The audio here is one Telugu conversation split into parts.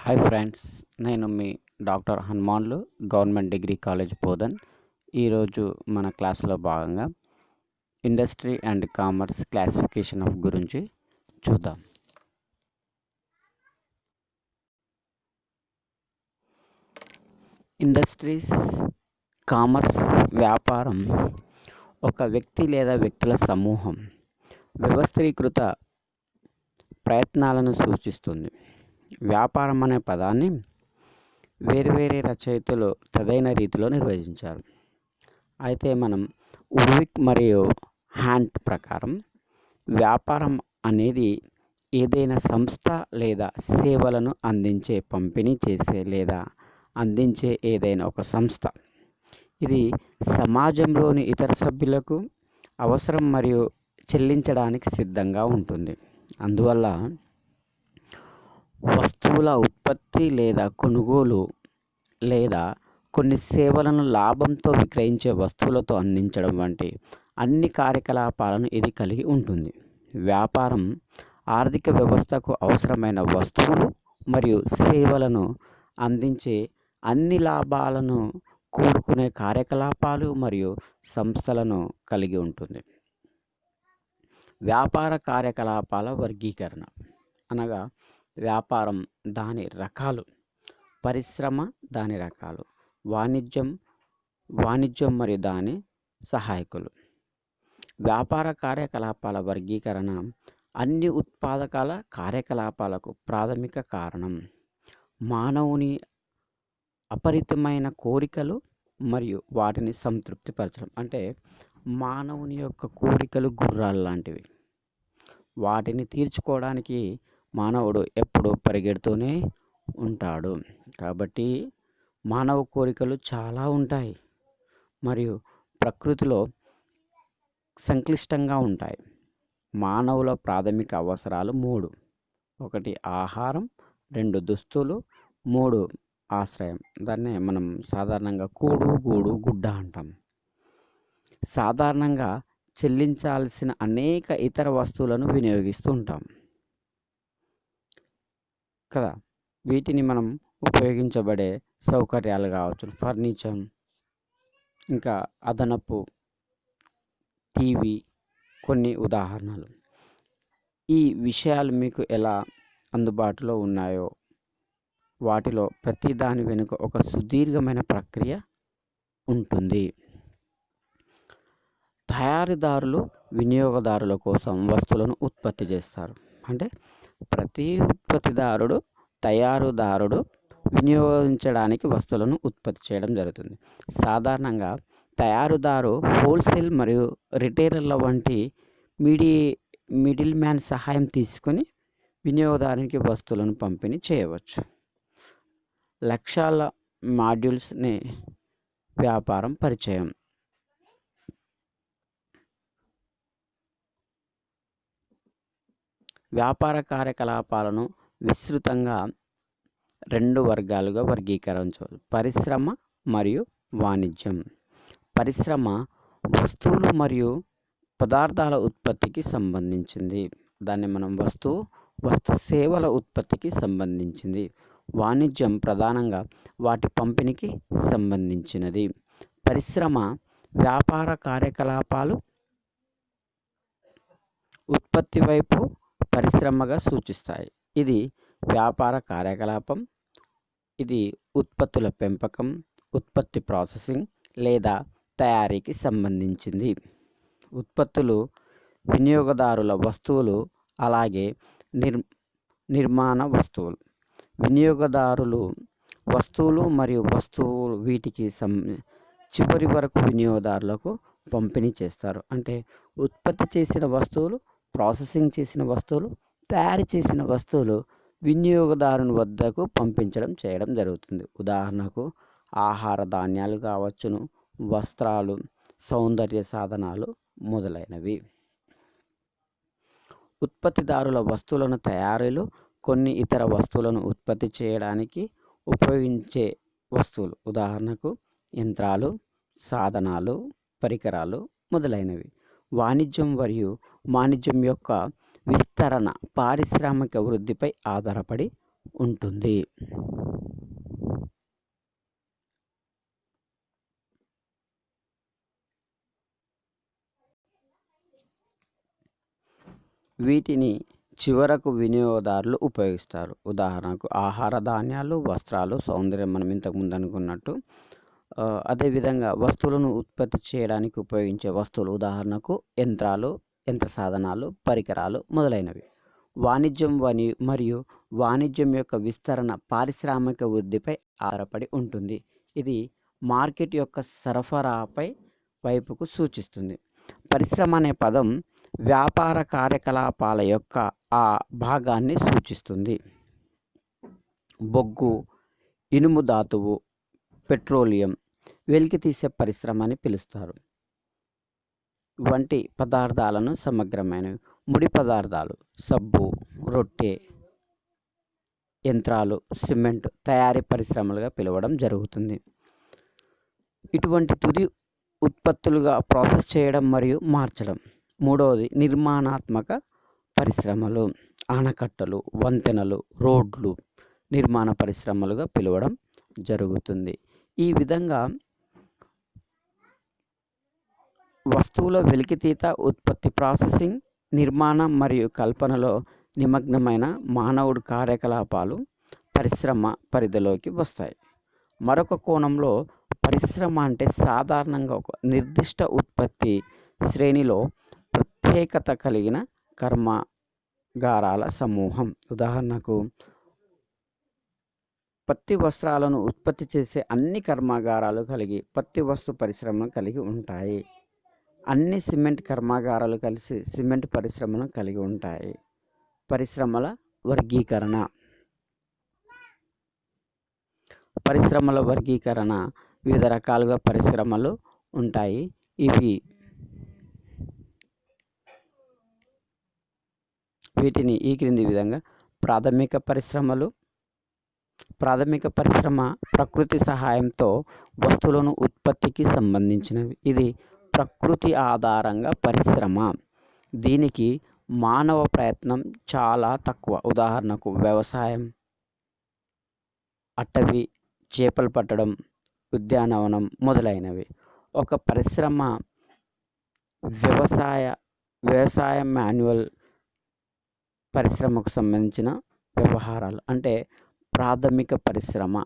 హాయ్ ఫ్రెండ్స్, నేను మీ doctor Hanumanlu government degree college Bodhan. ఈరోజు మన క్లాస్లో భాగంగా industry and commerce classification of గురించి చూద్దాం. ఇండస్ట్రీస్, కామర్స్, వ్యాపారం ఒక వ్యక్తి లేదా వ్యక్తుల సమూహం వ్యవస్థీకృత ప్రయత్నాలను సూచిస్తుంది. వ్యాపారం అనే పదాన్ని వేరువేరే రచయితలు తదైన రీతిలో నిర్వచించారు. అయితే మనం ఉర్విక్ మరియు హ్యాంట్ ప్రకారం వ్యాపారం అనేది ఏదైనా సంస్థ లేదా సేవలను అందించే, పంపిణీ చేసే లేదా అందించే ఏదైనా ఒక సంస్థ. ఇది సమాజంలోని ఇతర సభ్యులకు అవసరం మరియు చెల్లించడానికి సిద్ధంగా ఉంటుంది. అందువల్ల వస్తువుల ఉత్పత్తి లేదా కొనుగోలు లేదా కొన్ని సేవలను లాభంతో విక్రయించే వస్తువులతో అందించడం వంటి అన్ని కార్యకలాపాలను ఇది కలిగి ఉంటుంది. వ్యాపారం ఆర్థిక వ్యవస్థకు అవసరమైన వస్తువులు మరియు సేవలను అందించే అన్ని లాభాలను కూడుకునే కార్యకలాపాలు మరియు సంస్థలను కలిగి ఉంటుంది. వ్యాపార కార్యకలాపాల వర్గీకరణ అనగా వ్యాపారం దాని రకాలు, పరిశ్రమ దాని రకాలు, వాణిజ్యం మరియు దాని సహాయకులు. వ్యాపార కార్యకలాపాల వర్గీకరణ అన్ని ఉత్పాదకాల కార్యకలాపాలకు ప్రాథమిక కారణం. మానవుని అపరిమితమైన కోరికలు మరియు వాటిని సంతృప్తిపరచడం. అంటే మానవుని యొక్క కోరికలు గుర్రాలు లాంటివి. వాటిని తీర్చుకోవడానికి మానవుడు ఎప్పుడూ పరిగెడుతూనే ఉంటాడు. కాబట్టి మానవ కోరికలు చాలా ఉంటాయి మరియు ప్రకృతిలో సంక్లిష్టంగా ఉంటాయి. మానవుల ప్రాథమిక అవసరాలు 3: 1 ఆహారం, 2 దుస్తులు, 3 ఆశ్రయం. దాన్నే మనం సాధారణంగా కూడు, గూడు, గుడ్డ అంటాం. సాధారణంగా చెల్లించాల్సిన అనేక ఇతర వస్తువులను వినియోగిస్తూ ఉంటాం కదా. వీటిని మనం ఉపయోగించబడే సౌకర్యాలు కావచ్చు, ఫర్నిచర్, ఇంకా అదనపు టీవీ, కొన్ని ఉదాహరణలు. ఈ విషయాలు మీకు ఎలా అందుబాటులో ఉన్నాయో వాటిలో ప్రతి దాని వెనుక ఒక సుదీర్ఘమైన ప్రక్రియ ఉంటుంది. తయారీదారులు వినియోగదారుల కోసం వస్తువులను ఉత్పత్తి చేస్తారు. అంటే ప్రతి తయారీదారుడు వినియోగించడానికి వస్తువులను ఉత్పత్తి చేయడం జరుగుతుంది. సాధారణంగా తయారీదారు హోల్సేల్ మరియు రిటైలర్ల వంటి మిడిల్ మ్యాన్ సహాయం తీసుకొని వినియోగదారునికి వస్తువులను పంపిణీ చేయవచ్చు. లక్షల మాడ్యూల్స్ని వ్యాపారం పరిచయం. వ్యాపార కార్యకలాపాలను విస్తృతంగా 2 వర్గాలుగా వర్గీకరించవచ్చు: పరిశ్రమ మరియు వాణిజ్యం. పరిశ్రమ వస్తువులు మరియు పదార్థాల ఉత్పత్తికి సంబంధించింది. దాన్ని మనం వస్తు సేవల ఉత్పత్తికి సంబంధించింది. వాణిజ్యం ప్రధానంగా వాటి పంపిణీకి సంబంధించినది. పరిశ్రమ వ్యాపార కార్యకలాపాలు ఉత్పత్తి వైపు పరిశ్రమగా సూచిస్తాయి. ఇది వ్యాపార కార్యకలాపం. ఇది ఉత్పత్తుల పెంపకం, ఉత్పత్తి ప్రాసెసింగ్ లేదా తయారీకి సంబంధించింది. ఉత్పత్తులు వినియోగదారుల వస్తువులు, అలాగే నిర్మాణ వస్తువులు. వినియోగదారులు వస్తువులు మరియు వీటికి చివరి వరకు వినియోగదారులకు పంపిణీ చేస్తారు. అంటే ఉత్పత్తి చేసిన వస్తువులు, ప్రాసెసింగ్ చేసిన వస్తువులు, తయారు చేసిన వస్తువులు వినియోగదారుని వద్దకు చేయడం జరుగుతుంది. ఉదాహరణకు ఆహార ధాన్యాలు కావచ్చును, వస్త్రాలు, సౌందర్య సాధనాలు మొదలైనవి. ఉత్పత్తిదారుల వస్తువులను తయారీలు కొన్ని ఇతర వస్తువులను ఉత్పత్తి చేయడానికి ఉపయోగించే వస్తువులు. ఉదాహరణకు యంత్రాలు, సాధనాలు, పరికరాలు మొదలైనవి. వాణిజ్యం యొక్క విస్తరణ పారిశ్రామిక వృద్ధిపై ఆధారపడి ఉంటుంది. వీటిని చివరకు వినియోగదారులు ఉపయోగిస్తారు. ఉదాహరణకు ఆహార ధాన్యాలు, వస్త్రాలు, సౌందర్యం మనం ఇంతకుముందు అనుకున్నట్టు. అదేవిధంగా వస్తువులను ఉత్పత్తి చేయడానికి ఉపయోగించే వస్తువులు ఉదాహరణకు యంత్రాలు, యంత్ర సాధనాలు, పరికరాలు మొదలైనవి. వాణిజ్యం మరియు వాణిజ్యం యొక్క విస్తరణ పారిశ్రామిక వృద్ధిపై ఆధారపడి ఉంటుంది. ఇది మార్కెట్ యొక్క సరఫరాపై వైపుకు సూచిస్తుంది. పరిశ్రమ అనే పదం వ్యాపార కార్యకలాపాల యొక్క ఆ భాగాన్ని సూచిస్తుంది. బొగ్గు, ఇనుము ధాతువు, పెట్రోలియం, వెలికి తీసే పరిశ్రమ అని పిలుస్తారు వంటి పదార్థాలను సమగ్రమైనవి. ముడి పదార్థాలు సబ్బు, రొట్టె, యంత్రాలు, సిమెంట్ తయారీ పరిశ్రమలుగా పిలవడం జరుగుతుంది. ఇటువంటి తుది ఉత్పత్తులుగా ప్రాసెస్ చేయడం మరియు మార్చడం. మూడవది నిర్మాణాత్మక పరిశ్రమలు. ఆనకట్టలు, వంతెనలు, రోడ్లు నిర్మాణ పరిశ్రమలుగా పిలవడం జరుగుతుంది. ఈ విధంగా వస్తువుల వెలికితీత, ఉత్పత్తి, ప్రాసెసింగ్, నిర్మాణం మరియు కల్పనలో నిమగ్నమైన మానవుడి కార్యకలాపాలు పరిశ్రమ పరిధిలోకి వస్తాయి. మరొక కోణంలో పరిశ్రమ అంటే సాధారణంగా ఒక నిర్దిష్ట ఉత్పత్తి శ్రేణిలో ప్రత్యేకత కలిగిన కర్మాగారాల సమూహం. ఉదాహరణకు పత్తి వస్త్రాలను ఉత్పత్తి చేసే అన్ని కర్మాగారాలు కలిగి పత్తి వస్తు పరిశ్రమను కలిగి ఉంటాయి. అన్ని సిమెంట్ కర్మాగారాలు కలిసి సిమెంట్ పరిశ్రమను కలిగి ఉంటాయి. పరిశ్రమల వర్గీకరణ. పరిశ్రమల వర్గీకరణ వివిధ రకాలుగా పరిశ్రమలు ఉంటాయి. వీటిని ఈ క్రింది విధంగా ప్రాథమిక పరిశ్రమలు. ప్రాథమిక పరిశ్రమ ప్రకృతి సహాయంతో వస్తువులను ఉత్పత్తికి సంబంధించినవి. ఇది ప్రకృతి ఆధారంగా పరిశ్రమ. దీనికి మానవ ప్రయత్నం చాలా తక్కువ. ఉదాహరణకు వ్యవసాయం, అటవీ, చేపలు పట్టడం, ఉద్యానవనం మొదలైనవి. ఒక పరిశ్రమ వ్యవసాయ మాన్యువల్ పరిశ్రమకు సంబంధించిన వ్యవహారాలు. అంటే ప్రాథమిక పరిశ్రమ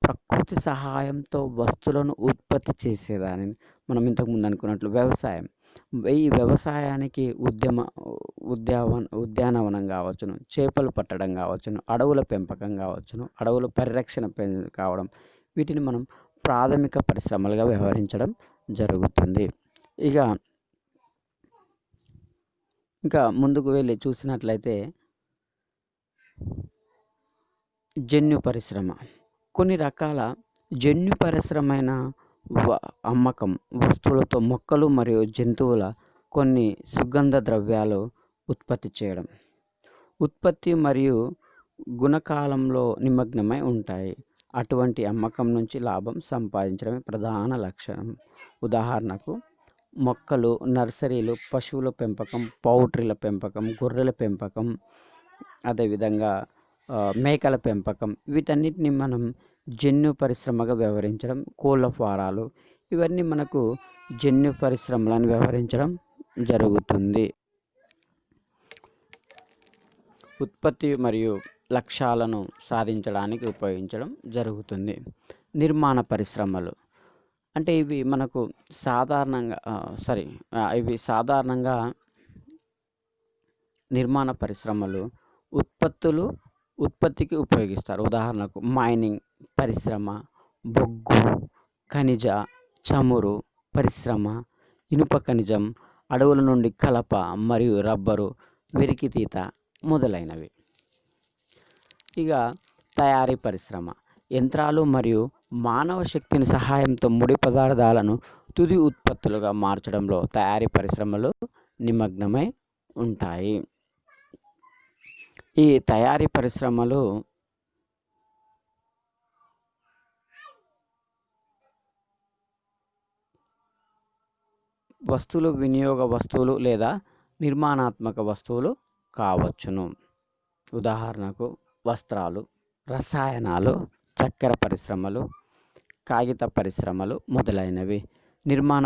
ప్రకృతి సహాయంతో వస్తువులను ఉత్పత్తి చేసేదానిని మనం ఇంతకుముందు అనుకున్నట్లు వ్యవసాయం. ఈ వ్యవసాయానికి ఉద్యానవనం కావచ్చును, చేపలు పట్టడం కావచ్చును, అడవుల పెంపకం కావచ్చును, అడవుల పరిరక్షణ కావడం, వీటిని మనం ప్రాథమిక పరిశ్రమలుగా వ్యవహరించడం జరుగుతుంది. ఇంకా ముందుకు వెళ్ళి చూసినట్లయితే జన్యు పరిశ్రమ. కొన్ని రకాల జన్యు పరిశ్రమైన అమ్మకం వస్తువులతో మొక్కలు మరియు జంతువుల కొన్ని సుగంధ ద్రవ్యాలు ఉత్పత్తి చేయడం, ఉత్పత్తి మరియు గుణకాలంలో నిమగ్నమై ఉంటాయి. అటువంటి అమ్మకం నుంచి లాభం సంపాదించడమే ప్రధాన లక్షణం. ఉదాహరణకు మొక్కలు, నర్సరీలు, పశువుల పెంపకం, పౌల్ట్రీల పెంపకం, గొర్రెల పెంపకం, అదేవిధంగా మేకల పెంపకం, వీటన్నిటిని మనం జన్యు పరిశ్రమగా వ్యవహరించడం. కోళ్ళ ఫారాలు, ఇవన్నీ మనకు జన్యు పరిశ్రమలను వ్యవహరించడం జరుగుతుంది. ఉత్పత్తి మరియు లక్ష్యాలను సాధించడానికి ఉపయోగించడం జరుగుతుంది. నిర్మాణ పరిశ్రమలు అంటే ఇవి సాధారణంగా నిర్మాణ పరిశ్రమలు ఉత్పత్తికి ఉపయోగిస్తారు. ఉదాహరణకు మైనింగ్ పరిశ్రమ, బొగ్గు, ఖనిజ, చమురు పరిశ్రమ, ఇనుప ఖనిజం, అడవుల నుండి కలప మరియు రబ్బరు, వెలికితీత మొదలైనవి. తయారీ పరిశ్రమ యంత్రాలు మరియు మానవ శక్తిని సహాయంతో ముడి పదార్థాలను తుది ఉత్పత్తులుగా మార్చడంలో తయారీ పరిశ్రమలు నిమగ్నమై ఉంటాయి. ఈ తయారీ పరిశ్రమలు వస్తువులు, వినియోగ వస్తువులు లేదా నిర్మాణాత్మక వస్తువులు కావచ్చును. ఉదాహరణకు వస్త్రాలు, రసాయనాలు, చక్కెర పరిశ్రమలు, కాగిత పరిశ్రమలు మొదలైనవి. నిర్మాణ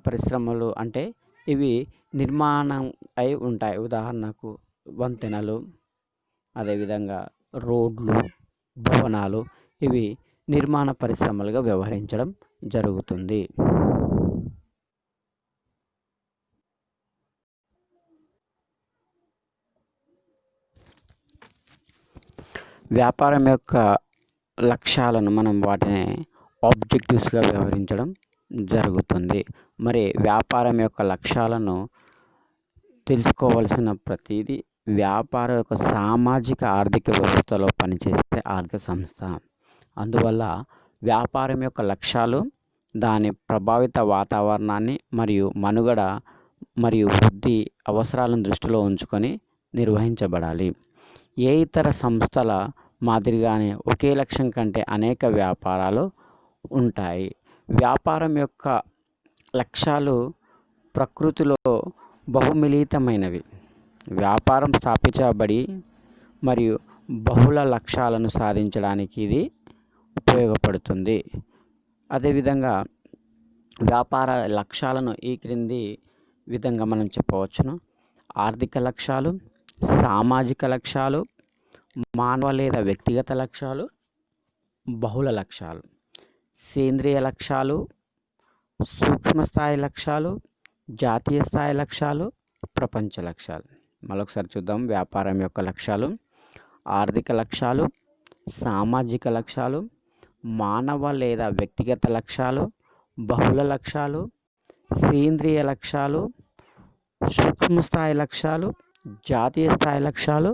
పరిశ్రమలు అంటే ఇవి నిర్మాణం అయి ఉంటాయి. ఉదాహరణకు వంతెనలు, అదేవిధంగా రోడ్లు, భవనాలు, ఇవి నిర్మాణ పరిశ్రమలుగా వ్యవహరించడం జరుగుతుంది. వ్యాపారం యొక్క లక్ష్యాలను మనం వాటిని ఆబ్జెక్టివ్స్గా వ్యవహరించడం జరుగుతుంది. మరి వ్యాపారం యొక్క లక్ష్యాలను తెలుసుకోవాల్సిన ప్రతిదీ వ్యాపారం యొక్క సామాజిక ఆర్థిక వ్యవస్థలో పనిచేసే ఆర్థిక సంస్థ. అందువల్ల వ్యాపారం యొక్క లక్ష్యాలు దాని ప్రభావిత వాతావరణాన్ని మరియు మనుగడ మరియు వృద్ధి అవసరాలను దృష్టిలో ఉంచుకొని నిర్వహించబడాలి. ఏ ఇతర సంస్థల మాదిరిగానే ఒకే లక్ష్యం కంటే అనేక వ్యాపారాలు ఉంటాయి. వ్యాపారం యొక్క లక్ష్యాలు ప్రకృతిలో బహుమిళితమైనవి. వ్యాపారం స్థాపించబడి మరియు బహుళ లక్ష్యాలను సాధించడానికి ఇది ఉపయోగపడుతుంది. అదేవిధంగా వ్యాపార లక్ష్యాలను ఈ క్రింది విధంగా మనం చెప్పవచ్చును: ఆర్థిక లక్ష్యాలు, సామాజిక లక్ష్యాలు, మానవ లేదా వ్యక్తిగత లక్ష్యాలు, బహుళ లక్ష్యాలు, సేంద్రియ లక్ష్యాలు, సూక్ష్మ స్థాయి లక్ష్యాలు, జాతీయ స్థాయి లక్ష్యాలు, ప్రపంచ లక్ష్యాలు. మరొకసారి చూద్దాం. వ్యాపారం యొక్క లక్ష్యాలు: ఆర్థిక లక్ష్యాలు, సామాజిక లక్ష్యాలు, మానవ లేదా వ్యక్తిగత లక్ష్యాలు, బహుళ లక్ష్యాలు, సేంద్రియ లక్ష్యాలు, సూక్ష్మ స్థాయి లక్ష్యాలు, జాతీయ స్థాయి లక్ష్యాలు,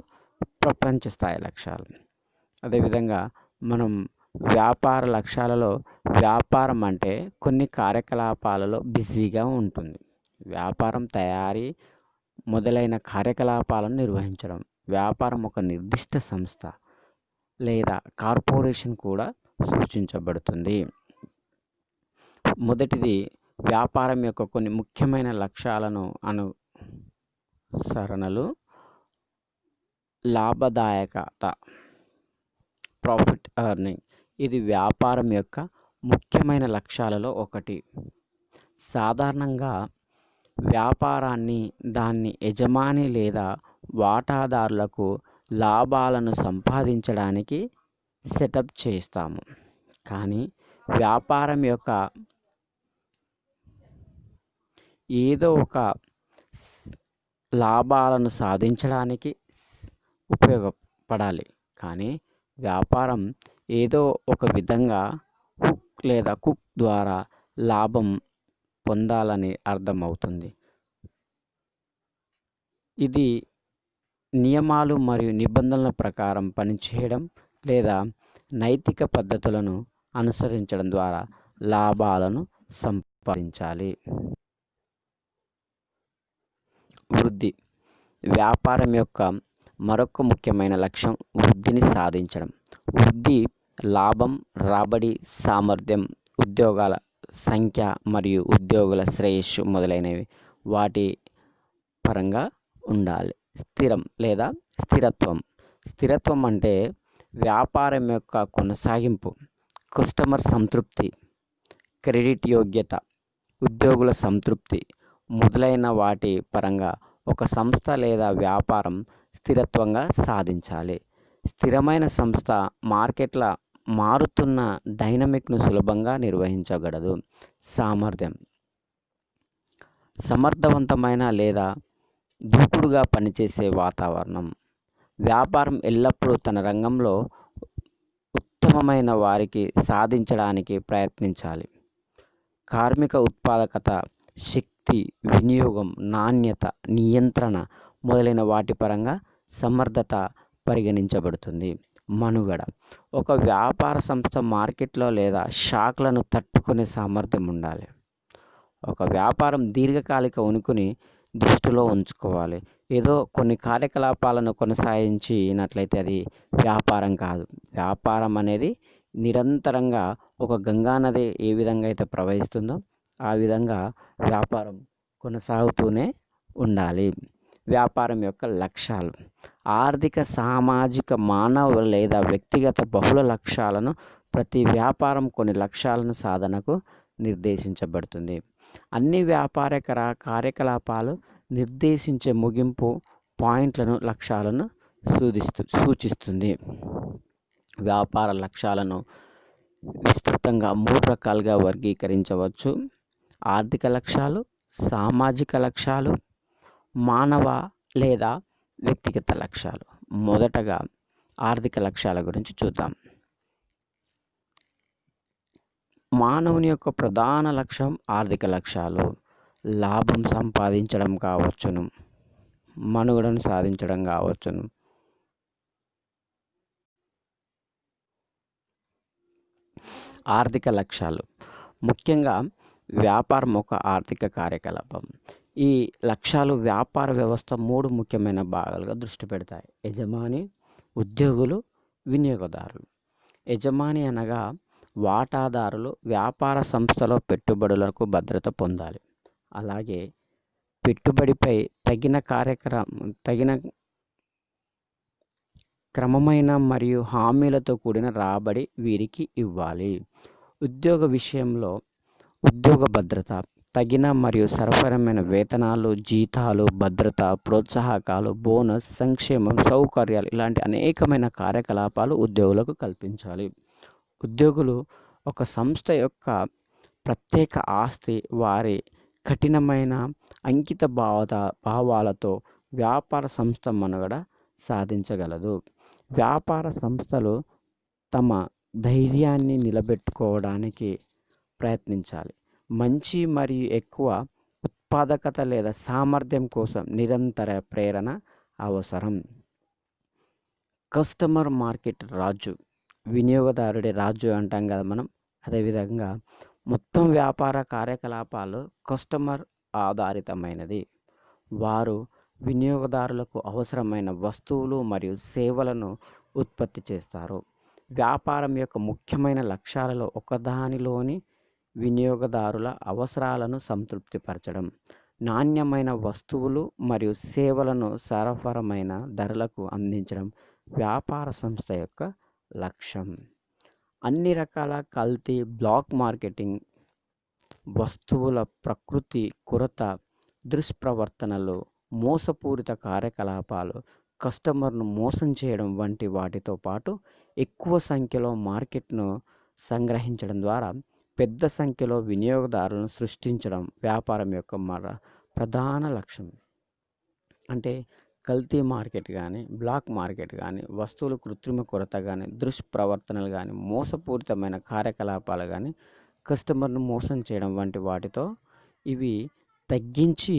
ప్రపంచ స్థాయి లక్ష్యాలు. అదేవిధంగా మనం వ్యాపార లక్ష్యాలలో వ్యాపారం అంటే కొన్ని కార్యకలాపాలలో బిజీగా ఉంటుంది. వ్యాపారం తయారీ మొదలైన కార్యకలాపాలను నిర్వహించడం. వ్యాపారం ఒక నిర్దిష్ట సంస్థ లేదా కార్పొరేషన్ కూడా సూచించబడుతుంది. మొదటిది, వ్యాపారం యొక్క కొన్ని ముఖ్యమైన లక్ష్యాలను అనుసరణలు: లాభదాయకత, ప్రాఫిట్ ఎర్నింగ్. ఇది వ్యాపారం యొక్క ముఖ్యమైన లక్ష్యాలలో ఒకటి. సాధారణంగా వ్యాపారాన్ని దాని యజమాని లేదా వాటాదారులకు లాభాలను సంపాదించడానికి సెటప్ చేస్తాము. కానీ వ్యాపారం యొక్క ఏదో ఒక లాభాలను సాధించడానికి ఉపయోగపడాలి. కానీ వ్యాపారం ఏదో ఒక విధంగా హుక్ లేదా కుక్ ద్వారా లాభం పొందాలని అర్థమవుతుంది. ఇది నియమాలు మరియు నిబంధనల ప్రకారం పనిచేయడం లేదా నైతిక పద్ధతులను అనుసరించడం ద్వారా లాభాలను సంపాదించాలి. వృద్ధి. వ్యాపారం యొక్క మరొక ముఖ్యమైన లక్ష్యం వృద్ధిని సాధించడం. వృద్ధి లాభం, రాబడి, సామర్థ్యం, ఉద్యోగాల సంఖ్య మరియు ఉద్యోగుల శ్రేయస్సు మొదలైనవి వాటి పరంగా ఉండాలి. స్థిరం లేదా స్థిరత్వం. స్థిరత్వం అంటే వ్యాపారం యొక్క కొనసాగింపు, కస్టమర్ సంతృప్తి, క్రెడిట్ యోగ్యత, ఉద్యోగుల సంతృప్తి మొదలైన వాటి పరంగా ఒక సంస్థ లేదా వ్యాపారం స్థిరత్వంగా సాధించాలి. స్థిరమైన సంస్థ మార్కెట్ల మారుతున్న డైనమిక్ను సులభంగా నిర్వహించగలదు. సామర్థ్యం. సమర్థవంతమైన లేదా దూకుడుగా పనిచేసే వాతావరణం. వ్యాపారం ఎల్లప్పుడూ తన రంగంలో ఉత్తమమైన వారికి సాధించడానికి ప్రయత్నించాలి. కార్మిక ఉత్పాదకత, శక్తి వినియోగం, నాణ్యత, నియంత్రణ మొదలైన వాటి పరంగా సమర్థత పరిగణించబడుతుంది. మనుగడ. ఒక వ్యాపార సంస్థ మార్కెట్లో లేదా షాక్లను తట్టుకునే సామర్థ్యం ఉండాలి. ఒక వ్యాపారం దీర్ఘకాలిక ఉనికిని దృష్టిలో ఉంచుకోవాలి. ఏదో కొన్ని కార్యకలాపాలను కొనసాగించినట్లయితే అది వ్యాపారం కాదు. వ్యాపారం అనేది నిరంతరంగా ఒక గంగా నది ఏ విధంగా అయితే ప్రవహిస్తుందో ఆ విధంగా వ్యాపారం కొనసాగుతూనే ఉండాలి. వ్యాపారం యొక్క లక్ష్యాలు. ఆర్థిక, సామాజిక, మానవ లేదా వ్యక్తిగత బహుళ లక్ష్యాలను ప్రతి వ్యాపారం కొన్ని లక్ష్యాలను సాధనకు నిర్దేశించబడుతుంది. అన్ని వ్యాపార కార్యకలాపాలు నిర్దేశించే ముగింపు పాయింట్లను లక్ష్యాలను సూచిస్తుంది. వ్యాపార లక్ష్యాలను విస్తృతంగా 3 రకాలుగా వర్గీకరించవచ్చు. ఆర్థిక లక్ష్యాలు, సామాజిక లక్ష్యాలు, మానవ లేదా వ్యక్తిగత లక్ష్యాలు. మొదటగా ఆర్థిక లక్ష్యాల గురించి చూద్దాం. మానవుని యొక్క ప్రధాన లక్ష్యం ఆర్థిక లక్ష్యాలు. లాభం సంపాదించడం కావచ్చును, మనుగడను సాధించడం కావచ్చును. ఆర్థిక లక్ష్యాలు ముఖ్యంగా వ్యాపారం ఒక ఆర్థిక కార్యకలాపం. ఈ లక్ష్యాలు వ్యాపార వ్యవస్థ 3 ముఖ్యమైన భాగాలుగా దృష్టి పెడతాయి: యజమాని, ఉద్యోగులు, వినియోగదారులు. యజమాని అనగా వాటాదారులు వ్యాపార సంస్థలో పెట్టుబడులకు భద్రత పొందాలి. అలాగే పెట్టుబడిపై తగిన క్రమమైన మరియు హామీలతో కూడిన రాబడి వీరికి ఇవ్వాలి. ఉద్యోగ విషయంలో ఉద్యోగ భద్రత, తగిన మరియు సరఫరమైన వేతనాలు, జీతాలు, భద్రత, ప్రోత్సాహకాలు, బోనస్, సంక్షేమం, సౌకర్యాలు ఇలాంటి అనేకమైన కార్యకలాపాలు ఉద్యోగులకు కల్పించాలి. ఉద్యోగులు ఒక సంస్థ యొక్క ప్రత్యేక ఆస్తి. వారి కఠినమైన అంకిత భావాలతో వ్యాపార సంస్థ మనుగడ సాధించగలదు. వ్యాపార సంస్థలు తమ ధైర్యాన్ని నిలబెట్టుకోవడానికి ప్రయత్నించాలి. మంచి మరియు ఎక్కువ ఉత్పాదకత లేదా సామర్థ్యం కోసం నిరంతర ప్రేరణ అవసరం. కస్టమర్ మార్కెట్ రాజు, వినియోగదారుడి రాజు అంటాం కదా మనం. అదేవిధంగా మొత్తం వ్యాపార కార్యకలాపాలు కస్టమర్ ఆధారితమైనది. వారు వినియోగదారులకు అవసరమైన వస్తువులు మరియు సేవలను ఉత్పత్తి చేస్తారు. వ్యాపారం యొక్క ముఖ్యమైన లక్ష్యాలలో ఒకదానిలోని వినియోగదారుల అవసరాలను సంతృప్తిపరచడం, నాణ్యమైన వస్తువులు మరియు సేవలను సరఫరమైన ధరలకు అందించడం వ్యాపార సంస్థ యొక్క లక్ష్యం. అన్ని రకాల కల్తీ, బ్లాక్ మార్కెటింగ్, వస్తువుల ప్రకృతి కొరత, దుష్ప్రవర్తనలు, మోసపూరిత కార్యకలాపాలు, కస్టమర్ను మోసం చేయడం వంటి వాటితో పాటు ఎక్కువ సంఖ్యలో మార్కెట్ను సంగ్రహించడం ద్వారా పెద్ద సంఖ్యలో వినియోగదారులను సృష్టించడం వ్యాపారం యొక్క ప్రధాన లక్ష్యం. అంటే కల్తీ మార్కెట్ కానీ, బ్లాక్ మార్కెట్ కానీ, వస్తువులు కృత్రిమ కొరత కానీ, దుష్ప్రవర్తనలు కానీ, మోసపూరితమైన కార్యకలాపాలు కానీ, కస్టమర్ను మోసం చేయడం వంటి వాటితో ఇవి తగ్గించి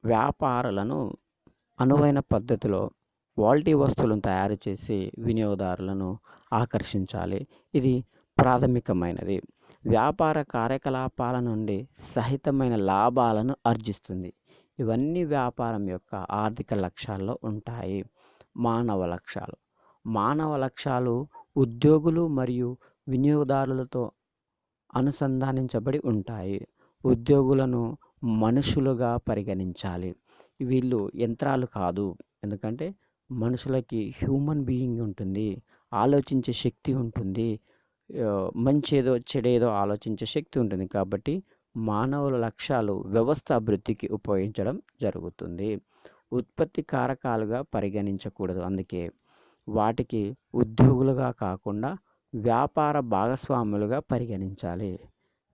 వ్యాపారులను అనువైన పద్ధతిలో క్వాలిటీ వస్తువులను తయారు చేసి వినియోగదారులను ఆకర్షించాలి. ఇది ప్రాథమికమైనది. వ్యాపార కార్యకలాపాల నుండి సహితమైన లాభాలను ఆర్జిస్తుంది. ఇవన్నీ వ్యాపారం యొక్క ఆర్థిక లక్ష్యాల్లో ఉంటాయి. మానవ లక్ష్యాలు. మానవ లక్ష్యాలు ఉద్యోగులు మరియు వినియోగదారులతో అనుసంధానించబడి ఉంటాయి. ఉద్యోగులను మనుషులుగా పరిగణించాలి. వీళ్ళు యంత్రాలు కాదు. ఎందుకంటే మనుషులకి హ్యూమన్ బీయింగ్ ఉంటుంది, ఆలోచించే శక్తి ఉంటుంది, మంచేదో చెడేదో ఆలోచించే శక్తి ఉంటుంది. కాబట్టి మానవుల లక్ష్యాలు వ్యవస్థ అభివృద్ధికి ఉపయోగించడం జరుగుతుంది. ఉత్పత్తి కారకాలుగా పరిగణించకూడదు. అందుకే వాటికి ఉద్యోగులుగా కాకుండా వ్యాపార భాగస్వాములుగా పరిగణించాలి.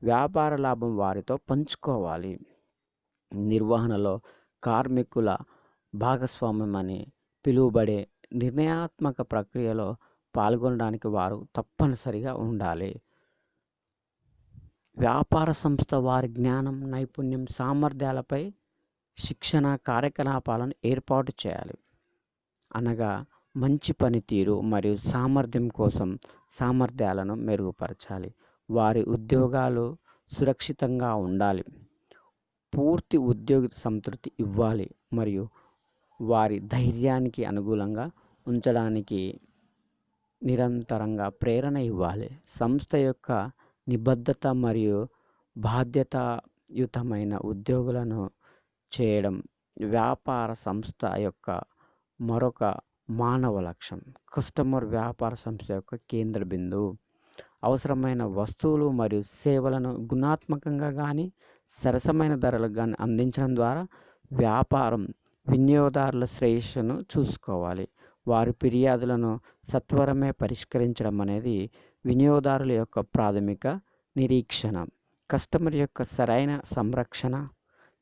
వ్యాపార లాభం వారితో పంచుకోవాలి. నిర్వహణలో కార్మికుల భాగస్వామ్యం అని పిలువబడే నిర్ణయాత్మక ప్రక్రియలో పాల్గొనడానికి వారు తప్పనిసరిగా ఉండాలి. వ్యాపార సంస్థ వారి జ్ఞానం, నైపుణ్యం, సామర్థ్యాలపై శిక్షణ కార్యకలాపాలను ఏర్పాటు చేయాలి. అనగా మంచి పనితీరు మరియు సామర్థ్యం కోసం సామర్థ్యాలను మెరుగుపరచాలి. వారి ఉద్యోగాలు సురక్షితంగా ఉండాలి. పూర్తి ఉద్యోగి సంతృప్తి ఇవ్వాలి మరియు వారి ధైర్యానికి అనుగుణంగా ఉంచడానికి నిరంతరంగా ప్రేరణ ఇవ్వాలి. సంస్థ యొక్క నిబద్ధత మరియు బాధ్యతాయుతమైన ఉద్యోగులను చేయడం వ్యాపార సంస్థ యొక్క మరొక మానవ లక్ష్యం. కస్టమర్ వ్యాపార సంస్థ యొక్క కేంద్ర బిందువు. అవసరమైన వస్తువులు మరియు సేవలను గుణాత్మకంగా కానీ సరసమైన ధరలకు కానీ అందించడం ద్వారా వ్యాపారం వినియోగదారుల శ్రేయస్సును చూసుకోవాలి. వారి ఫిర్యాదులను సత్వరమే పరిష్కరించడం అనేది వినియోగదారుల యొక్క ప్రాథమిక నిరీక్షణ. కస్టమర్ యొక్క సరైన సంరక్షణ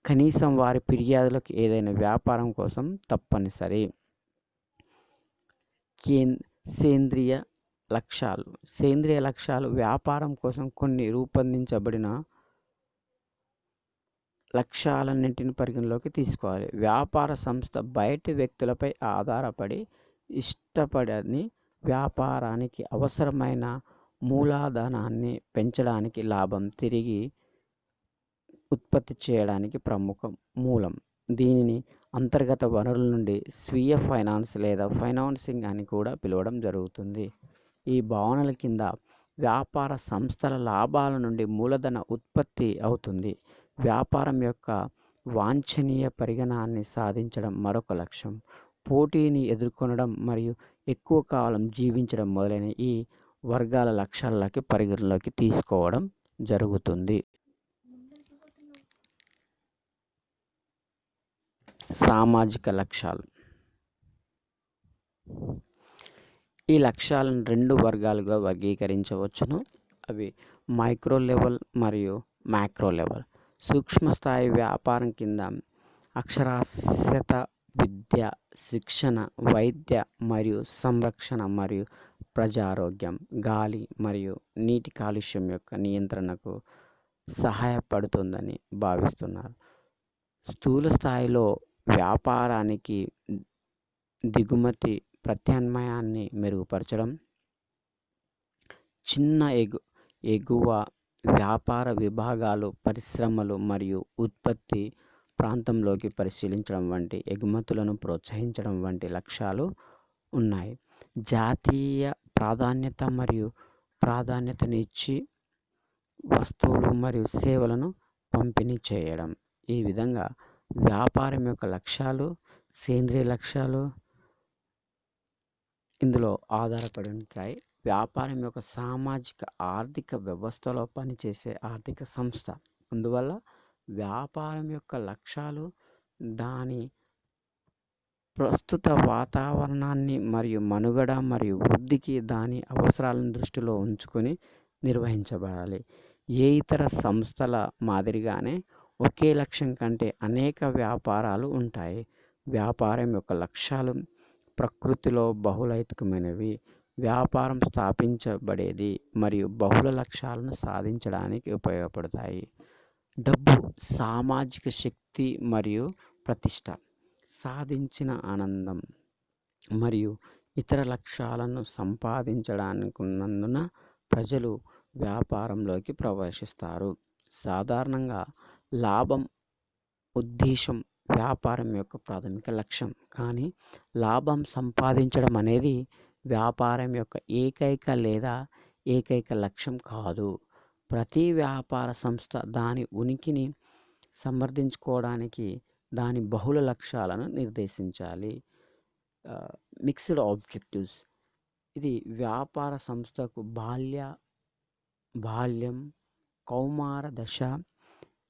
కనీసం వారి ఫిర్యాదులకు ఏదైనా వ్యాపారం కోసం తప్పనిసరి. సేంద్రియ లక్ష్యాలు. సేంద్రియ లక్ష్యాలు వ్యాపారం కోసం కొన్ని రూపొందించబడిన లక్ష్యాలన్నింటిని పరిగణలోకి తీసుకోవాలి. వ్యాపార సంస్థ బయటి వ్యక్తులపై ఆధారపడి ఇష్టపడని వ్యాపారానికి అవసరమైన మూలధనాన్ని పెంచడానికి, లాభం తిరిగి ఉత్పత్తి చేయడానికి ప్రముఖ మూలం. దీనిని అంతర్గత వనరుల నుండి స్వీయ ఫైనాన్స్ లేదా ఫైనాన్సింగ్ అని కూడా పిలవడం జరుగుతుంది. ఈ భావనల కింద వ్యాపార సంస్థల లాభాల నుండి మూలధన ఉత్పత్తి అవుతుంది. వ్యాపారం యొక్క వాంఛనీయ పరిగణాన్ని సాధించడం మరొక లక్ష్యం. పోటీని ఎదుర్కొనడం మరియు ఎక్కువ కాలం జీవించడం మొదలైన ఈ వర్గాల లక్ష్యాలకి పరిగణలోకి తీసుకోవడం జరుగుతుంది. సామాజిక లక్ష్యాలు. ఈ లక్ష్యాలను 2 వర్గాలుగా వర్గీకరించవచ్చును. అవి మైక్రో లెవెల్ మరియు మ్యాక్రో లెవెల్. సూక్ష్మ స్థాయి వ్యాపారం కింద అక్షరాస్యత, విద్య, శిక్షణ, వైద్య మరియు సంరక్షణ మరియు ప్రజారోగ్యం, గాలి మరియు నీటి కాలుష్యం యొక్క నియంత్రణకు సహాయపడుతుందని భావిస్తున్నారు. స్థూల స్థాయిలో వ్యాపారానికి దిగుమతి ప్రత్యామ్నాయాన్ని మెరుగుపరచడం, చిన్న ఎగువ వ్యాపార విభాగాలు, పరిశ్రమలు మరియు ఉత్పత్తి ప్రాంతంలోకి పరిశీలించడం వంటి ఎగుమతులను ప్రోత్సహించడం వంటి లక్ష్యాలు ఉన్నాయి. జాతీయ ప్రాధాన్యత మరియు ప్రాధాన్యతనిచ్చి వస్తువులు మరియు సేవలను పంపిణీ చేయడం. ఈ విధంగా వ్యాపారం యొక్క లక్ష్యాలు, సేంద్రియ లక్ష్యాలు ఇందులో ఆధారపడి ఉంటాయి. వ్యాపారం యొక్క సామాజిక ఆర్థిక వ్యవస్థలో పనిచేసే ఆర్థిక సంస్థ. అందువల్ల వ్యాపారం యొక్క లక్ష్యాలు దాని ప్రస్తుత వాతావరణాన్ని మరియు మనుగడ మరియు వృద్ధికి దాని అవసరాలను దృష్టిలో ఉంచుకొని నిర్వహించబడాలి. ఏ ఇతర సంస్థల మాదిరిగానే ఒకే లక్ష్యం కంటే అనేక వ్యాపారాలు ఉంటాయి. వ్యాపారం యొక్క లక్ష్యాలు ప్రకృతిలో బహుళైతికమైనవి. వ్యాపారం స్థాపించబడేది మరియు బహుళ లక్ష్యాలను సాధించడానికి ఉపయోగపడతాయి. డబ్బు, సామాజిక శక్తి మరియు ప్రతిష్ట, సాధించిన ఆనందం మరియు ఇతర లక్ష్యాలను సంపాదించడానికున్నందున ప్రజలు వ్యాపారంలోకి ప్రవేశిస్తారు. సాధారణంగా లాభం ఉద్దేశం వ్యాపారం యొక్క ప్రాథమిక లక్ష్యం, కానీ లాభం సంపాదించడం అనేది వ్యాపారం యొక్క ఏకైక లక్ష్యం కాదు. ప్రతి వ్యాపార సంస్థ దాని ఉనికిని సమర్థించుకోవడానికి దాని బహుళ లక్ష్యాలను నిర్దేశించాలి. Mixed objectives. ఇది వ్యాపార సంస్థకు బాల్యం, కౌమార దశ,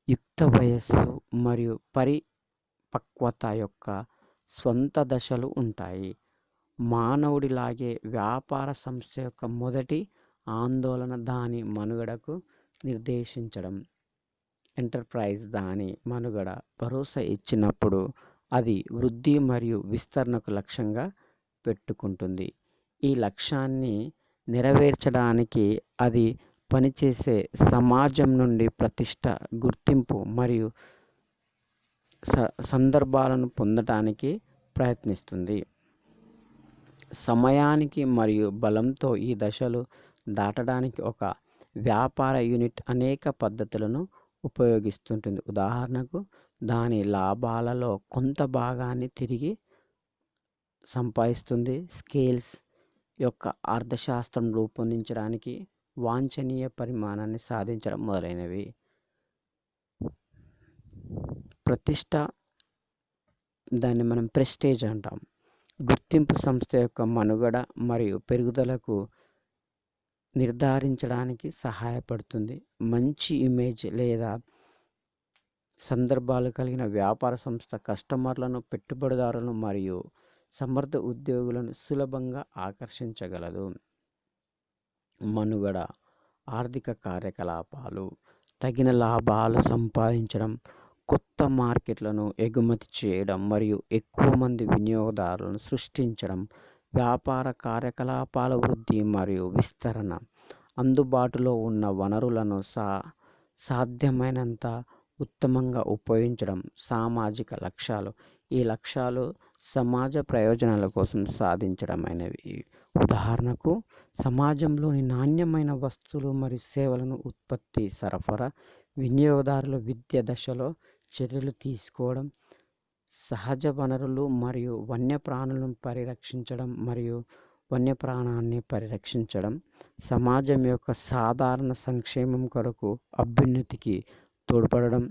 యుక్త వయస్సు మరియు పరిపక్వత యొక్క స్వంత దశలు ఉంటాయి. మానవుడిలాగే వ్యాపార సంస్థ యొక్క మొదటి ఆందోళన దాని మనుగడకు నిర్దేశించడం. ఎంటర్ప్రైజ్ దాని మనుగడ భరోసా ఇచ్చినప్పుడు అది వృద్ధి మరియు విస్తరణకు లక్ష్యంగా పెట్టుకుంటుంది. ఈ లక్ష్యాన్ని నెరవేర్చడానికి అది పనిచేసే సమాజం నుండి ప్రతిష్ట, గుర్తింపు మరియు సందర్భాలను పొందటానికి ప్రయత్నిస్తుంది. సమయానికి మరియు బలంతో ఈ దశలు దాటడానికి ఒక వ్యాపార యూనిట్ అనేక పద్ధతులను ఉపయోగిస్తుంటుంది. ఉదాహరణకు, దాని లాభాలలో కొంత భాగాన్ని తిరిగి సంపాదిస్తుంది, స్కేల్స్ యొక్క అర్థశాస్త్రం రూపొందించడానికి, వాంఛనీయ పరిమాణాన్ని సాధించడం మొదలైనవి. ప్రతిష్ట దాన్ని మనం ప్రెస్టేజ్ అంటాం. గుర్తింపు సంస్థ యొక్క మనుగడ మరియు పెరుగుదలకు నిర్ధారించడానికి సహాయపడుతుంది. మంచి ఇమేజ్ లేదా సందర్భాలు కలిగిన వ్యాపార సంస్థ కస్టమర్లను, పెట్టుబడిదారులను మరియు సమర్థ ఉద్యోగులను సులభంగా ఆకర్షించగలదు. మనుగడ, ఆర్థిక కార్యకలాపాలు, తగిన లాభాలు సంపాదించడం, కొత్త మార్కెట్లను ఎగుమతి చేయడం మరియు ఎక్కువ మంది వినియోగదారులను సృష్టించడం. వ్యాపార కార్యకలాపాల వృద్ధి మరియు విస్తరణ, అందుబాటులో ఉన్న వనరులను సాధ్యమైనంత ఉత్తమంగా ఉపయోగించడం. సామాజిక లక్ష్యాలు, ఈ లక్ష్యాలు సమాజ ప్రయోజనాల కోసం సాధించడమైనవి. ఉదాహరణకు, సమాజంలోని నాణ్యమైన వస్తువులు మరియు సేవలను ఉత్పత్తి, సరఫరా, వినియోగదారుల విద్య దశలో చర్యలు తీసుకోవడం. సహజ వనరులు మరియు వన్యప్రాణులను పరిరక్షించడం మరియు వన్యప్రాణాన్ని పరిరక్షించడం. సమాజం యొక్క సాధారణ సంక్షేమం కొరకు అభ్యున్నతికి తోడ్పడడం.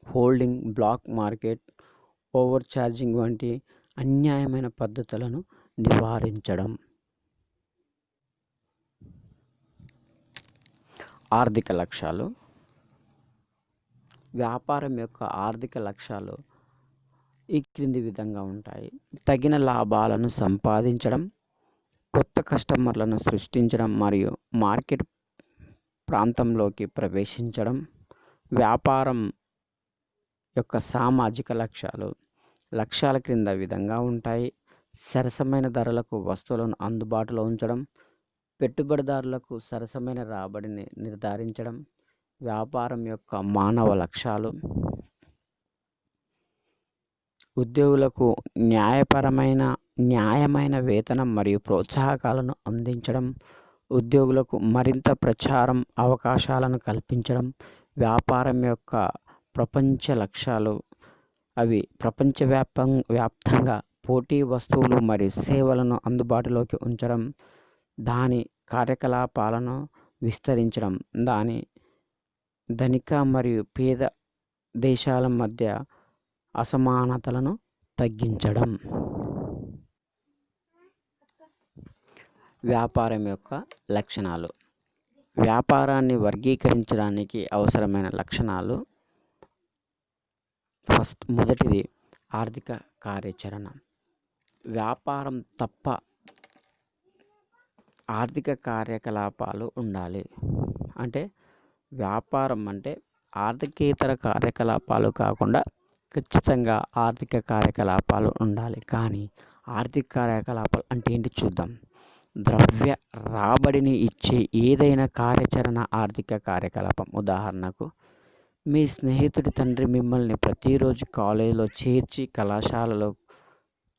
Hoarding, black market, over charging వంటి అన్యాయమైన పద్ధతులను నివారించడం. ఆర్థిక లక్ష్యాలు. వ్యాపారం యొక్క ఆర్థిక లక్ష్యాలు ఈ క్రింది విధంగా ఉంటాయి. తగిన లాభాలను సంపాదించడం, కొత్త కస్టమర్లను సృష్టించడం మరియు మార్కెట్ ప్రాంతంలోకి ప్రవేశించడం. వ్యాపారం యొక్క సామాజిక లక్ష్యాలు లక్ష్యాల క్రింద విధంగా ఉంటాయి. సరసమైన ధరలకు వస్తువులను అందుబాటులో ఉంచడం, పెట్టుబడిదారులకు సరసమైన రాబడిని నిర్ధారించడం. వ్యాపారం యొక్క మానవ లక్ష్యాలు ఉద్యోగులకు న్యాయమైన వేతనం మరియు ప్రోత్సాహకాలను అందించడం. ఉద్యోగులకు మరింత ప్రచారం అవకాశాలను కల్పించడం. వ్యాపారం యొక్క ప్రపంచ లక్ష్యాలు అవి వ్యాప్తంగా పోటీ వస్తువులు మరియు సేవలను అందుబాటులోకి ఉంచడం, దాని కార్యకలాపాలను విస్తరించడం, దాని ధనిక మరియు పేద దేశాల మధ్య అసమానతలను తగ్గించడం. వ్యాపారం యొక్క లక్షణాలు. వ్యాపారాన్ని వర్గీకరించడానికి అవసరమైన లక్షణాలు. మొదటిది ఆర్థిక కార్యాచరణ. వ్యాపారం తప్ప ఆర్థిక కార్యకలాపాలు ఉండాలి. అంటే వ్యాపారం అంటే ఆర్థికేతర కార్యకలాపాలు కాకుండా ఖచ్చితంగా ఆర్థిక కార్యకలాపాలు ఉండాలి. కానీ ఆర్థిక కార్యకలాపాలు అంటే ఏంటి చూద్దాం. ద్రవ్య రాబడిని ఇచ్చే ఏదైనా కార్యాచరణ ఆర్థిక కార్యకలాపం. ఉదాహరణకు, మీ స్నేహితుడి తండ్రి మిమ్మల్ని ప్రతిరోజు కాలేజీలో చేర్చి కళాశాలలో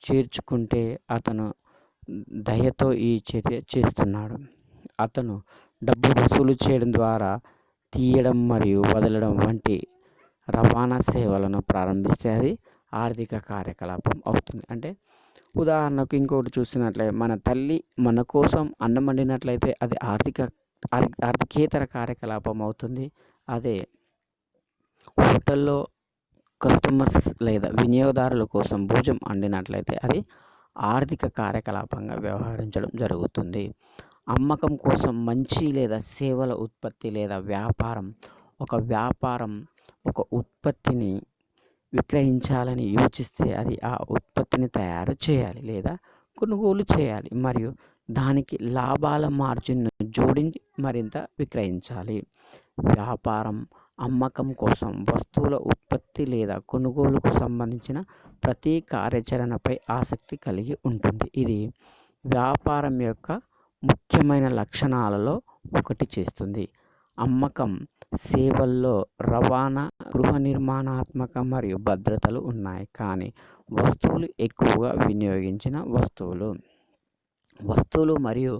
చేర్చుకుంటే అతను దయతో ఈ చర్య చేస్తున్నాడు. అతను డబ్బు వసూలు చేయడం ద్వారా తీయడం మరియు వదలడం వంటి రవాణా సేవలను ప్రారంభిస్తే అది ఆర్థిక కార్యకలాపం అవుతుంది. అంటే ఉదాహరణకు ఇంకొకటి చూసినట్లయితే, మన తల్లి మన కోసం అన్నం వండినట్లయితే అది ఆర్థికేతర కార్యకలాపం అవుతుంది. అదే హోటల్లో కస్టమర్స్ లేదా వినియోగదారుల కోసం భోజనం వండినట్లయితే అది ఆర్థిక కార్యకలాపంగా వ్యవహరించడం జరుగుతుంది. అమ్మకం కోసం మంచి లేదా సేవల ఉత్పత్తి లేదా వ్యాపారం. ఒక వ్యాపారం ఒక ఉత్పత్తిని విక్రయించాలని యోచిస్తే అది ఆ ఉత్పత్తిని తయారు చేయాలి లేదా కొనుగోలు చేయాలి మరియు దానికి లాభాల మార్జిన్ను జోడించి మరింత విక్రయించాలి. వ్యాపారం అమ్మకం కోసం వస్తువుల ఉత్పత్తి లేదా కొనుగోలుకు సంబంధించిన ప్రతి కార్యాచరణపై ఆసక్తి కలిగి ఉంటుంది. ఇది వ్యాపారం యొక్క ముఖ్యమైన లక్షణాలలో ఒకటి చేస్తుంది. అమ్మకం సేవల్లో రవాణా, గృహ నిర్మాణాత్మక మరియు భద్రతలు ఉన్నాయి. కానీ వస్తువులు ఎక్కువగా వినియోగించిన వస్తువులు మరియు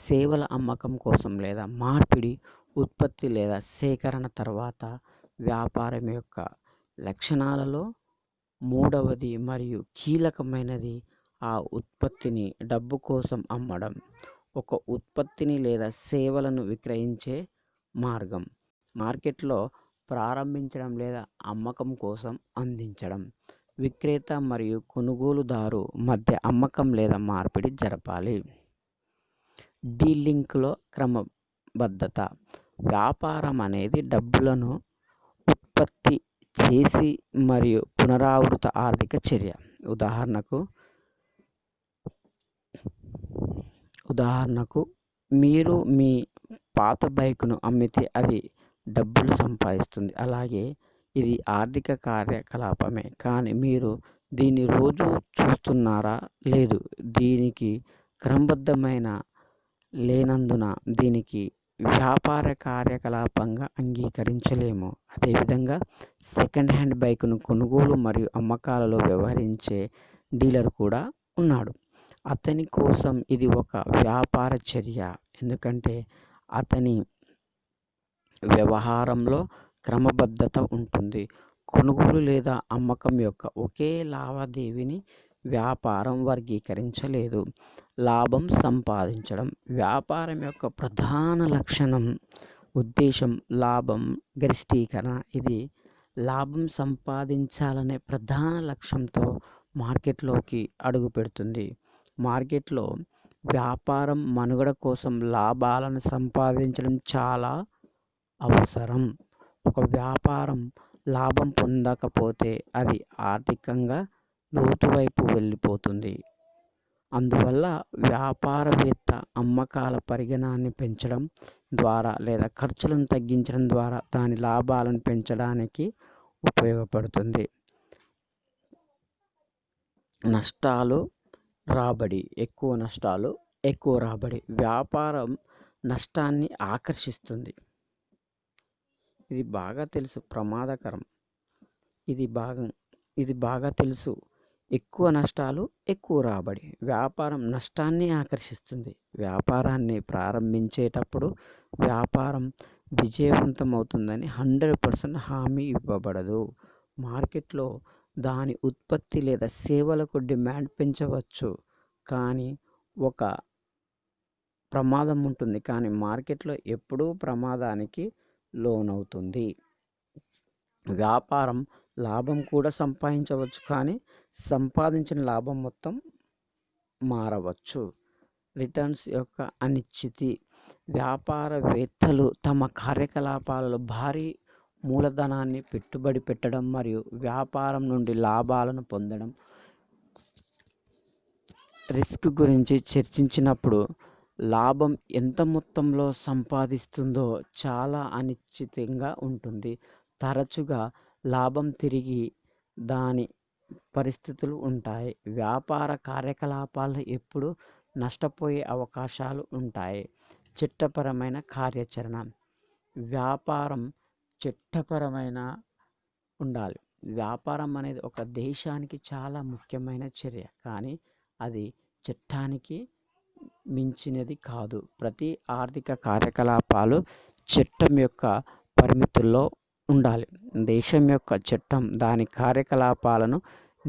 సేవల అమ్మకం కోసం లేదా మార్పిడి, ఉత్పత్తి లేదా సేకరణ తర్వాత. వ్యాపారం యొక్క లక్షణాలలో మూడవది మరియు కీలకమైనది ఆ ఉత్పత్తిని డబ్బు కోసం అమ్మడం. ఒక ఉత్పత్తిని లేదా సేవలను విక్రయించే మార్గం, మార్కెట్లో ప్రారంభించడం లేదా అమ్మకం కోసం అందించడం. విక్రేత మరియు కొనుగోలుదారు మధ్య అమ్మకం లేదా మార్పిడి జరపాలి. డీలింక్లో క్రమబద్ధత. వ్యాపారం అనేది డబ్బులను ఉత్పత్తి చేసి మరియు పునరావృత ఆర్థిక చర్య. ఉదాహరణకు మీరు మీ పాత బైకును అమ్మితే అది డబ్బులు సంపాదిస్తుంది. అలాగే ఇది ఆర్థిక కార్యకలాపమే, కానీ మీరు దీన్ని రోజు చూస్తున్నారా? లేదు. దీనికి క్రమబద్ధమైన లేనందున దీనికి వ్యాపార కార్యకలాపంగా అంగీకరించలేము. అదేవిధంగా సెకండ్ హ్యాండ్ బైకును కొనుగోలు మరియు అమ్మకాలలో వ్యవహరించే డీలర్ కూడా ఉన్నాడు. అతని కోసం ఇది ఒక వ్యాపార చర్య, ఎందుకంటే అతని వ్యవహారంలో క్రమబద్ధత ఉంటుంది. కొనుగోలు లేదా అమ్మకం యొక్క ఒకే లావాదేవీని వ్యాపారం వర్గీకరించలేదు. లాభం సంపాదించడం. వ్యాపారం యొక్క ప్రధాన ఉద్దేశం లాభం గరిష్టీకరణ. ఇది లాభం సంపాదించాలనే ప్రధాన లక్ష్యంతో మార్కెట్లోకి అడుగుపెడుతుంది. మార్కెట్లో వ్యాపారం మనుగడ కోసం లాభాలను సంపాదించడం చాలా అవసరం. ఒక వ్యాపారం లాభం పొందకపోతే అది ఆర్థికంగా లోతువైపు వెళ్ళిపోతుంది. అందువల్ల వ్యాపారవేత్త అమ్మకాల పరిమాణాన్ని పెంచడం ద్వారా లేదా ఖర్చులను తగ్గించడం ద్వారా దాని లాభాలను పెంచడానికి ఉపయోగపడుతుంది. నష్టాలు, రాబడి. ఎక్కువ నష్టాలు, ఎక్కువ రాబడి. వ్యాపారం నష్టాన్ని ఆకర్షిస్తుంది. ఇది బాగా తెలుసు, ప్రమాదకరం. ఇది బాగా తెలుసు. ఎక్కువ నష్టాలు, ఎక్కువ రాబడి. వ్యాపారం నష్టాన్ని ఆకర్షిస్తుంది. వ్యాపారాన్ని ప్రారంభించేటప్పుడు వ్యాపారం విజయవంతమవుతుందని 100% హామీ ఇవ్వబడదు. మార్కెట్లో దాని ఉత్పత్తి లేదా సేవలకు డిమాండ్ పెంచవచ్చు, కానీ ఒక ప్రమాదం ఉంటుంది. కానీ మార్కెట్లో ఎప్పుడూ ప్రమాదానికి లోనవుతుంది. వ్యాపారం లాభం కూడా సంపాదించవచ్చు, కానీ సంపాదించిన లాభం మొత్తం మారవచ్చు. రిటర్న్స్ యొక్క అనిశ్చితి. వ్యాపారవేత్తలు తమ కార్యకలాపాలలో భారీ మూలధనాన్ని పెట్టుబడి పెట్టడం మరియు వ్యాపారం నుండి లాభాలను పొందడం రిస్క్ గురించి చర్చించినప్పుడు లాభం ఎంత మొత్తంలో సంపాదిస్తుందో చాలా అనిశ్చితంగా ఉంటుంది. తరచుగా లాభం తిరిగి దాని పరిస్థితులు ఉంటాయి. వ్యాపార కార్యకలాపాల్లో ఎప్పుడు నష్టపోయే అవకాశాలు ఉంటాయి. చట్టపరమైన కార్యాచరణ. వ్యాపారం చట్టపరమైన ఉండాలి. వ్యాపారం అనేది ఒక దేశానికి చాలా ముఖ్యమైన చర్య, కానీ అది చట్టానికి మించినది కాదు. ప్రతి ఆర్థిక కార్యకలాపాలు చట్టం యొక్క పరిమితుల్లో ఉండాలి. దేశం యొక్క చట్టం దాని కార్యకలాపాలను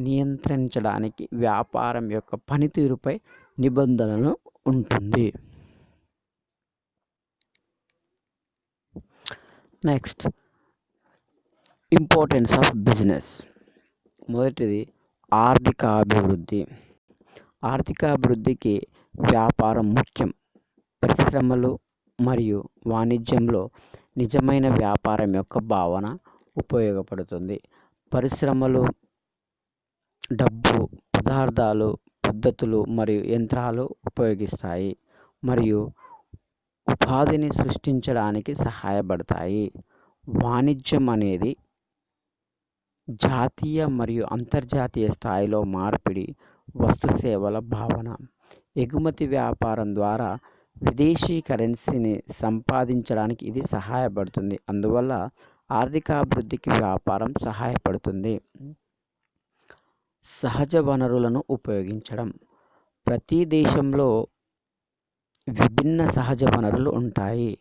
నియంత్రించడానికి వ్యాపారం యొక్క పనితీరుపై నిబంధనలు ఉంటుంది. Next, importance of business. మొదటిది ఆర్థిక అభివృద్ధి. ఆర్థిక అభివృద్ధికి వ్యాపారం ముఖ్యం. పరిశ్రమలు మరియు వాణిజ్యంలో నిజమైన వ్యాపారం యొక్క భావన ఉపయోగపడుతుంది. పరిశ్రమలు డబ్బు, పదార్థాలు, పద్ధతులు మరియు యంత్రాలు ఉపయోగిస్తాయి మరియు ఉపాధిని సృష్టించడానికి సహాయపడతాయి. వాణిజ్యం అనేది జాతీయ మరియు అంతర్జాతీయ స్థాయిలో మార్పిడి, వస్తు సేవల భావన. ఎగుమతి వ్యాపారం ద్వారా విదేశీ కరెన్సీని సంపాదించడానికి ఇది సహాయపడుతుంది. అందువల్ల ఆర్థిక అభివృద్ధికి వ్యాపారం సహాయపడుతుంది. సహజ వనరులను ఉపయోగించడం. ప్రతి దేశంలో విభిన్న సహజ వనరులు ఉంటాయి.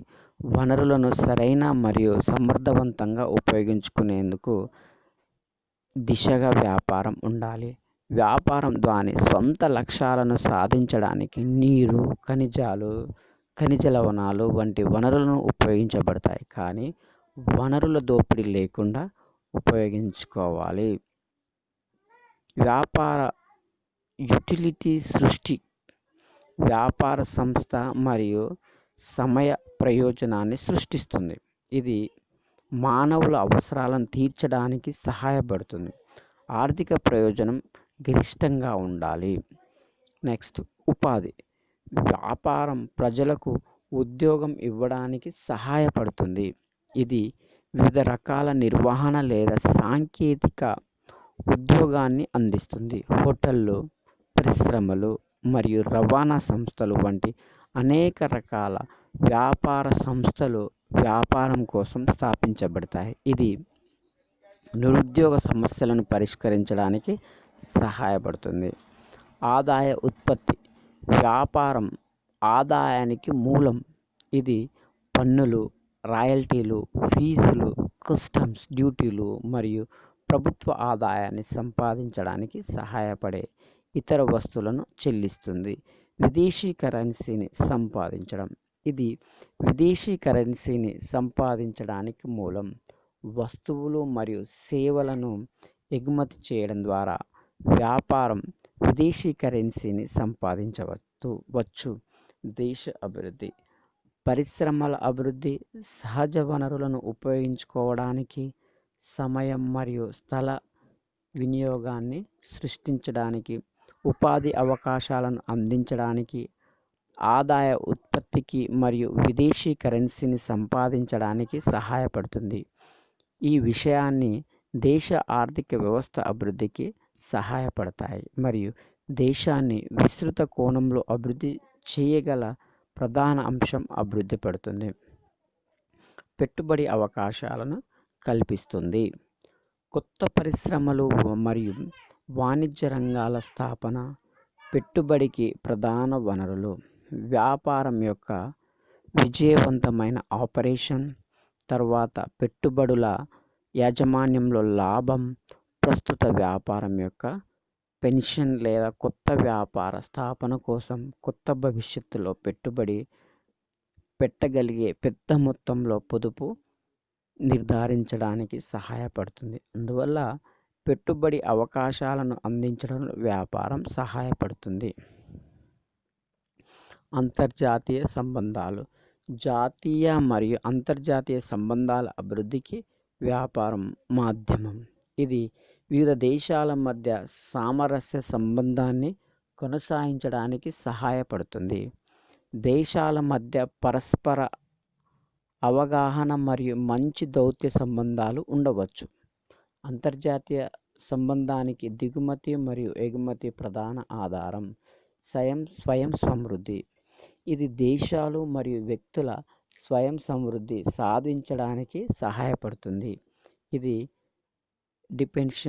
వనరులను సరైన మరియు సమర్థవంతంగా ఉపయోగించుకునేందుకు దిశగా వ్యాపారం ఉండాలి. వ్యాపారం దాని స్వంత లక్ష్యాలను సాధించడానికి నీరు, ఖనిజ లవణాలు వంటి వనరులను ఉపయోగించబడతాయి, కానీ వనరుల దోపిడీ లేకుండా ఉపయోగించుకోవాలి. వ్యాపార యుటిలిటీ సృష్టి వ్యాపార సంస్థ మరియు సమయ ప్రయోజనాన్ని సృష్టిస్తుంది. ఇది మానవుల అవసరాలను తీర్చడానికి సహాయపడుతుంది. ఆర్థిక ప్రయోజనం గరిష్టంగా ఉండాలి. నెక్స్ట్, ఉపాధి. వ్యాపారం ప్రజలకు ఉద్యోగం ఇవ్వడానికి సహాయపడుతుంది. ఇది వివిధ రకాల నిర్వహణ లేదా సాంకేతిక ఉద్యోగాన్ని అందిస్తుంది. హోటళ్ళు, పరిశ్రమలు మరియు రవాణా సంస్థలు వంటి అనేక రకాల వ్యాపార సంస్థలు వ్యాపారం కోసం స్థాపించబడతాయి. ఇది నిరుద్యోగ సమస్యలను పరిష్కరించడానికి సహాయపడుతుంది. ఆదాయ ఉత్పత్తి. వ్యాపారం ఆదాయానికి మూలం. ఇది పన్నులు, రాయల్టీలు, ఫీజులు, కస్టమ్స్ డ్యూటీలు మరియు ప్రభుత్వ ఆదాయాన్ని సంపాదించడానికి సహాయపడే ఇతర వస్తువులను చెల్లిస్తుంది. విదేశీ కరెన్సీని సంపాదించడం. ఇది విదేశీ కరెన్సీని సంపాదించడానికి మూలం. వస్తువులు మరియు సేవలను ఎగుమతి చేయడం ద్వారా వ్యాపారం విదేశీ కరెన్సీని సంపాదించవచ్చు. దేశ అభివృద్ధి. పరిశ్రమల అభివృద్ధి సహజ వనరులను ఉపయోగించుకోవడానికి, సమయం మరియు స్థల వినియోగాన్ని సృష్టించడానికి, ఉపాధి అవకాశాలను అందించడానికి, ఆదాయ ఉత్పత్తికి మరియు విదేశీ కరెన్సీని సంపాదించడానికి సహాయపడుతుంది. ఈ విషయాన్ని దేశ ఆర్థిక వ్యవస్థ అభివృద్ధికి సహాయపడతాయి మరియు దేశాన్ని విస్తృత కోణంలో అభివృద్ధి చేయగల ప్రధాన అంశం అభివృద్ధి పడుతుంది. పెట్టుబడి అవకాశాలను కల్పిస్తుంది. కొత్త పరిశ్రమలు మరియు వాణిజ్య రంగాల స్థాపన పెట్టుబడికి ప్రధాన వనరులు. వ్యాపారం యొక్క విజయవంతమైన ఆపరేషన్ తర్వాత పెట్టుబడుల యాజమాన్యంలో లాభం ప్రస్తుత వ్యాపారం యొక్క పెన్షన్ లేదా కొత్త వ్యాపార స్థాపన కోసం కొత్త భవిష్యత్తులో పెట్టుబడి పెట్టగలిగే పెద్ద మొత్తంలో పొదుపు నిర్ధారించడానికి సహాయపడుతుంది. అందువల్ల పెట్టుబడి అవకాశాలను అందించడంలో వ్యాపారం సహాయపడుతుంది. అంతర్జాతీయ సంబంధాలు. జాతీయ మరియు అంతర్జాతీయ సంబంధాల అభివృద్ధికి వ్యాపారం మాధ్యమం. ఇది వివిధ దేశాల మధ్య సామరస్య సంబంధాన్ని కొనసాగించడానికి సహాయపడుతుంది. దేశాల మధ్య పరస్పర అవగాహన మరియు మంచి దౌత్య సంబంధాలు ఉండవచ్చు. అంతర్జాతీయ సంబంధానికి దిగుమతి మరియు ఎగుమతి ప్రధాన ఆధారం. స్వయం సమృద్ధి. ఇది దేశాలు మరియు వ్యక్తుల స్వయం సమృద్ధి సాధించడానికి సహాయపడుతుంది. ఇది డిపెండెన్స్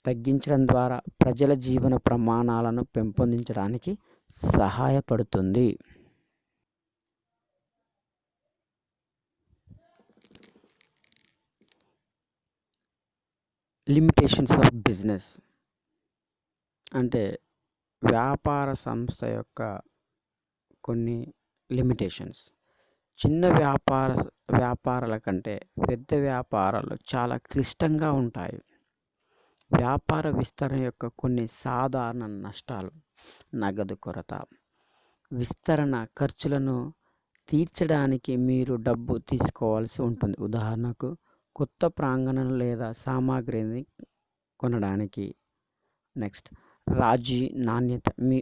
తగ్గించడం ద్వారా ప్రజల జీవన ప్రమాణాలను పెంపొందించడానికి సహాయపడుతుంది. లిమిటేషన్స్ ఆఫ్ బిజినెస్ అంటే వ్యాపార సంస్థ యొక్క కొన్ని లిమిటేషన్స్. చిన్న వ్యాపారాల కంటే పెద్ద వ్యాపారాలు చాలా క్లిష్టంగా ఉంటాయి. వ్యాపార విస్తరణ యొక్క కొన్ని సాధారణ నష్టాలు. నగదు కొరత. విస్తరణ ఖర్చులను తీర్చడానికి మీరు డబ్బు తీసుకోవాల్సి ఉంటుంది. ఉదాహరణకు కొత్త ప్రాంగణం లేదా సామాగ్రిని కొనడానికి. నెక్స్ట్, రాజీ నాణ్యత. మీ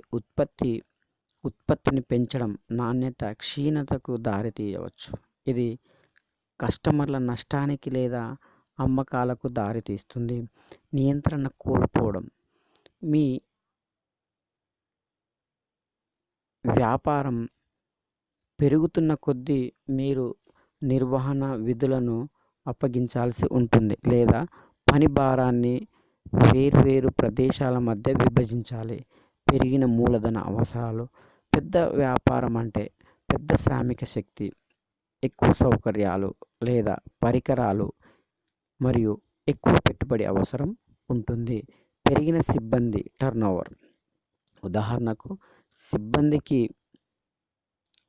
ఉత్పత్తిని పెంచడం నాణ్యత క్షీణతకు దారితీయవచ్చు. ఇది కస్టమర్ల నష్టానికి లేదా అమ్మకాలకు దారితీస్తుంది. నియంత్రణ కోల్పోవడం. మీ వ్యాపారం పెరుగుతున్న కొద్దీ మీరు నిర్వహణ విధులను అప్పగించాల్సి ఉంటుంది లేదా పని భారాన్ని వేర్వేరు ప్రదేశాల మధ్య విభజించాలి. పెరిగిన మూలధన అవసరాలు. పెద్ద వ్యాపారం అంటే పెద్ద శ్రామిక శక్తి, ఎక్కువ సౌకర్యాలు లేదా పరికరాలు మరియు ఎక్కువ పెట్టుబడి అవసరం ఉంటుంది. పెరిగిన సిబ్బంది టర్నోవర్. ఉదాహరణకు సిబ్బందికి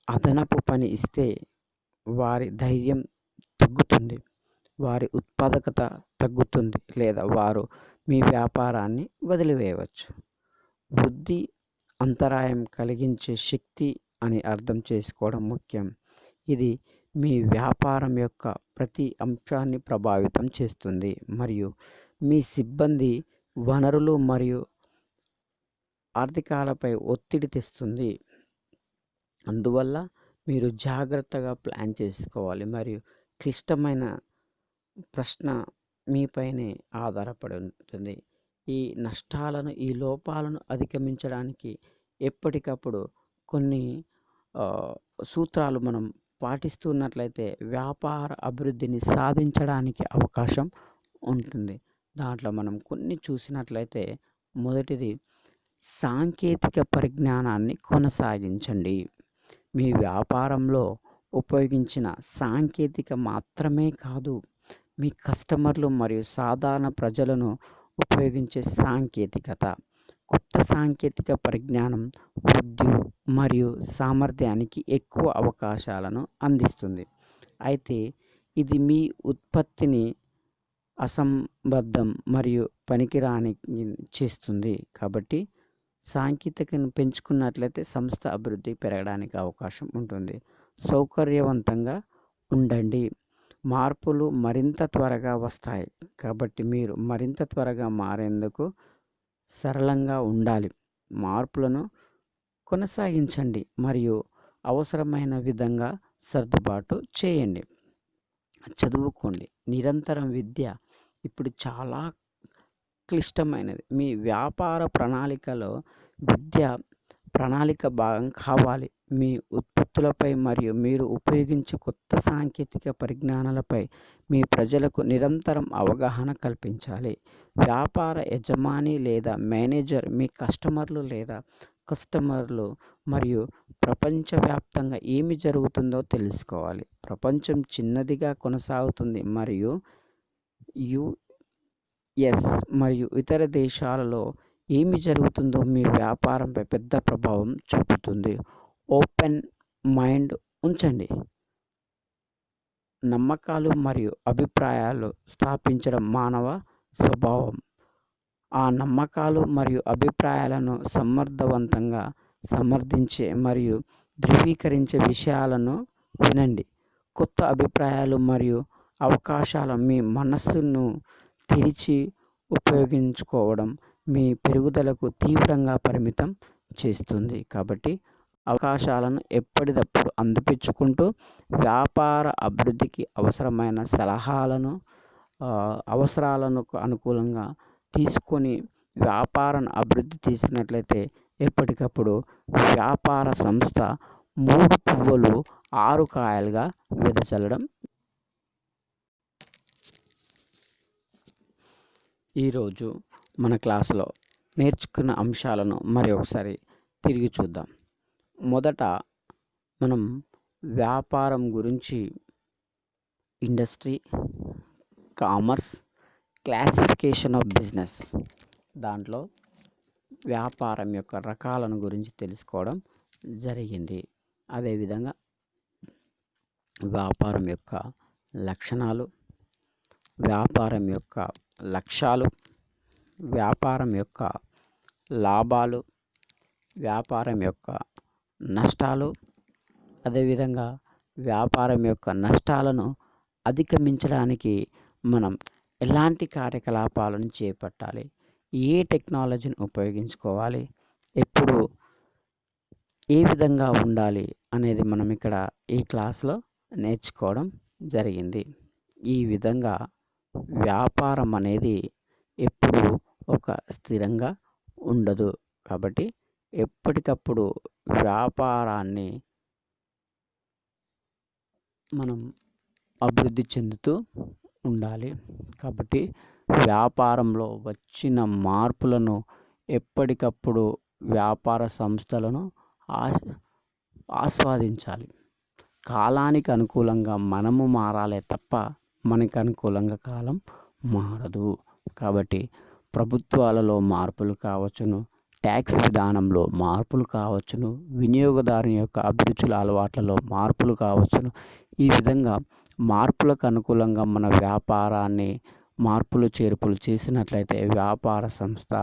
అదనపు పని ఇస్తే వారి ధైర్యం తగ్గుతుంది, వారి ఉత్పాదకత తగ్గుతుంది లేదా వారు మీ వ్యాపారాన్ని వదిలివేయవచ్చు. వృద్ధి అంతరాయం కలిగించే శక్తి అని అర్థం చేసుకోవడం ముఖ్యం. ఇది మీ వ్యాపారం యొక్క ప్రతి అంశాన్ని ప్రభావితం చేస్తుంది మరియు మీ సిబ్బంది, వనరులు మరియు ఆర్థికాలపై ఒత్తిడి తెస్తుంది. అందువల్ల మీరు జాగ్రత్తగా ప్లాన్ చేసుకోవాలి మరియు క్లిష్టమైన ప్రశ్న మీపైనే ఆధారపడి ఉంటుంది. ఈ లోపాలను అధిగమించడానికి ఎప్పటికప్పుడు కొన్ని సూత్రాలు మనం పాటిస్తున్నట్లయితే వ్యాపార అభివృద్ధిని సాధించడానికి అవకాశం ఉంటుంది. దాంట్లో మనం కొన్ని చూసినట్లయితే మొదటిది సాంకేతిక పరిజ్ఞానాన్ని కొనసాగించండి. మీ వ్యాపారంలో ఉపయోగించిన సాంకేతిక మాత్రమే కాదు, మీ కస్టమర్లు మరియు సాధారణ ప్రజలను ఉపయోగించే సాంకేతికత. కొత్త సాంకేతిక పరిజ్ఞానం వృద్ధి మరియు సామర్థ్యానికి ఎక్కువ అవకాశాలను అందిస్తుంది. అయితే ఇది మీ ఉత్పత్తిని అసంబద్ధం మరియు పనికిరాని చేస్తుంది. కాబట్టి సాంకేతికను పెంచుకున్నట్లయితే సంస్థ అభివృద్ధి పెరగడానికి అవకాశం ఉంటుంది. సౌకర్యవంతంగా ఉండండి. మార్పులు మరింత త్వరగా వస్తాయి కాబట్టి మీరు మరింత త్వరగా మారేందుకు సరళంగా ఉండాలి. మార్పులను కొనసాగించండి మరియు అవసరమైన విధంగా సర్దుబాటు చేయండి. చదువుకోండి. నిరంతరం విద్య ఇప్పుడు చాలా క్లిష్టమైనది. మీ వ్యాపార ప్రణాళికలో విద్య ప్రణాళిక భాగం కావాలి. మీ ఉత్పత్తులపై మరియు మీరు ఉపయోగించే కొత్త సాంకేతిక పరిజ్ఞానాలపై మీ ప్రజలకు నిరంతరం అవగాహన కల్పించాలి. వ్యాపార యజమాని లేదా మేనేజర్ మీ కస్టమర్లు మరియు ప్రపంచవ్యాప్తంగా ఏమి జరుగుతుందో తెలుసుకోవాలి. ప్రపంచం చిన్నదిగా కొనసాగుతుంది మరియు యుఎస్ మరియు ఇతర దేశాలలో ఏమి జరుగుతుందో మీ వ్యాపారంపై పెద్ద ప్రభావం చూపుతుంది. ఓపెన్ మైండ్ ఉంచండి. నమ్మకాలు మరియు అభిప్రాయాలు స్థాపించడం మానవ స్వభావం. ఆ నమ్మకాలు మరియు అభిప్రాయాలను సమర్థవంతంగా సమర్థించే మరియు ధృవీకరించే విషయాలను వినండి. కొత్త అభిప్రాయాలు మరియు అవకాశాలు మీ మనస్సును తెరిచి ఉపయోగించుకోవడం మీ పెరుగుదలకు తీవ్రంగా పరిమితం చేస్తుంది. కాబట్టి అవకాశాలను ఎప్పటికప్పుడు అందిపుచ్చుకుంటూ వ్యాపార అభివృద్ధికి అవసరమైన సలహాలను అవసరాలను అనుకూలంగా తీసుకొని వ్యాపారాన్ని అభివృద్ధి చేసినట్లయితే ఎప్పటికప్పుడు వ్యాపార సంస్థ 3 పువ్వులు 6 కాయలుగా వెదజల్లడం. ఈరోజు మన క్లాసులో నేర్చుకున్న అంశాలను మరి ఒకసారి తిరిగి చూద్దాం. మొదట మనం వ్యాపారం గురించి industry, commerce, classification of business దాంట్లో వ్యాపారం యొక్క రకాలను గురించి తెలుసుకోవడం జరిగింది. అదేవిధంగా వ్యాపారం యొక్క లక్షణాలు, వ్యాపారం యొక్క లక్ష్యాలు, వ్యాపారం యొక్క లాభాలు, వ్యాపారం యొక్క నష్టాలు, అదేవిధంగా వ్యాపారం యొక్క నష్టాలను అధిగమించడానికి మనం ఎలాంటి కార్యకలాపాలను చేపట్టాలి, ఏ టెక్నాలజీని ఉపయోగించుకోవాలి, ఎప్పుడు ఏ విధంగా ఉండాలి అనేది మనం ఇక్కడ ఈ క్లాస్లో నేర్చుకోవడం జరిగింది. ఈ విధంగా వ్యాపారం అనేది ఎప్పుడు ఒక స్థిరంగా ఉండదు. కాబట్టి ఎప్పటికప్పుడు వ్యాపారాన్ని మనం అభివృద్ధి చెందుతూ ఉండాలి. కాబట్టి వ్యాపారంలో వచ్చిన మార్పులను ఎప్పటికప్పుడు వ్యాపార సంస్థలను ఆస్వాదించాలి. కాలానికి అనుకూలంగా మనము మారాలే తప్ప మనకు అనుకూలంగా కాలం మారదు. కాబట్టి ప్రభుత్వాలలో మార్పులు కావచ్చును, ట్యాక్స్ విధానంలో మార్పులు కావచ్చును, వినియోగదారుని యొక్క అభిరుచుల అలవాట్లలో మార్పులు కావచ్చును. ఈ విధంగా మార్పులకు అనుకూలంగా మన వ్యాపారాన్ని మార్పులు చేర్పులు చేసినట్లయితే వ్యాపార సంస్థ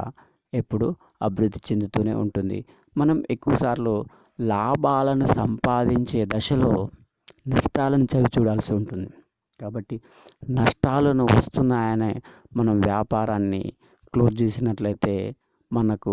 ఎప్పుడు అభివృద్ధి చెందుతూనే ఉంటుంది. మనం ఎక్కువసార్లు లాభాలను సంపాదించే దశలో నష్టాలను చవి చూడాల్సి ఉంటుంది. కాబట్టి నష్టాలను వస్తున్నాయనే మనం వ్యాపారాన్ని క్లోజ్ చేసినట్లయితే మనకు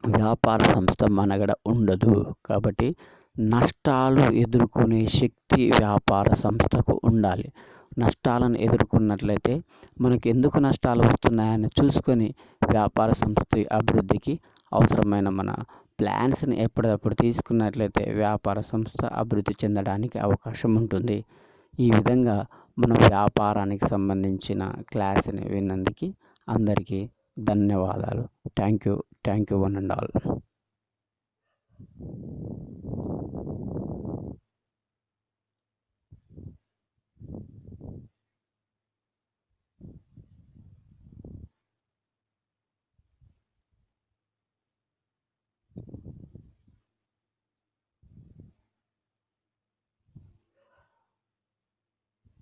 వ్యాపార సంస్థ మనుగడ ఉండదు. కాబట్టి నష్టాలు ఎదుర్కొనే శక్తి వ్యాపార సంస్థకు ఉండాలి. నష్టాలను ఎదుర్కొన్నట్లయితే మనకు ఎందుకు నష్టాలు వస్తున్నాయని చూసుకొని వ్యాపార సంస్థ అభివృద్ధికి అవసరమైన మన ప్లాన్స్ని ఎప్పటికప్పుడు తీసుకున్నట్లయితే వ్యాపార సంస్థ అభివృద్ధి చెందడానికి అవకాశం ఉంటుంది. ఈ విధంగా మన వ్యాపారానికి సంబంధించిన క్లాస్ని విన్నందుకు అందరికీ ధన్యవాదాలు. Thank you one and all.